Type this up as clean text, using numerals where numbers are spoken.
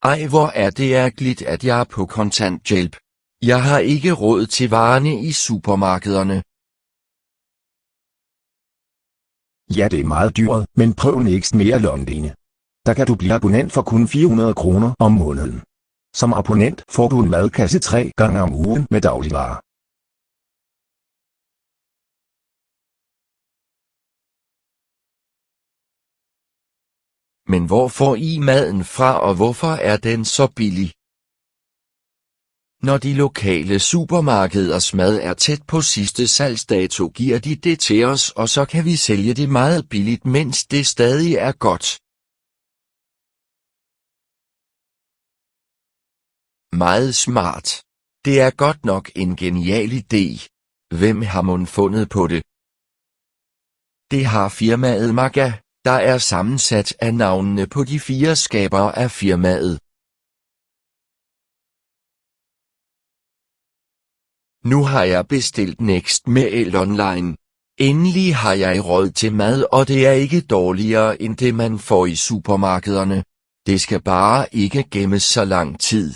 Ej, hvor er det ærgerligt, at jeg er på kontanthjælp. Jeg har ikke råd til varerne i supermarkederne. Ja, det er meget dyrt, men prøv Next mere Londone. Der kan du blive abonnent for kun 400 kroner om måneden. Som abonnent får du en madkasse 3 gange om ugen med dagligvarer. Men hvor får I maden fra, og hvorfor er den så billig? Når de lokale supermarkeders mad er tæt på sidste salgsdato, giver de det til os, og så kan vi sælge det meget billigt, mens det stadig er godt. Meget smart. Det er godt nok en genial idé. Hvem har mon fundet på det? Det har firmaet Maga, der er sammensat af navnene på de 4 skabere af firmaet. Nu har jeg bestilt Next Mail online. Endelig har jeg råd til mad, og det er ikke dårligere end det man får i supermarkederne. Det skal bare ikke gemmes så lang tid.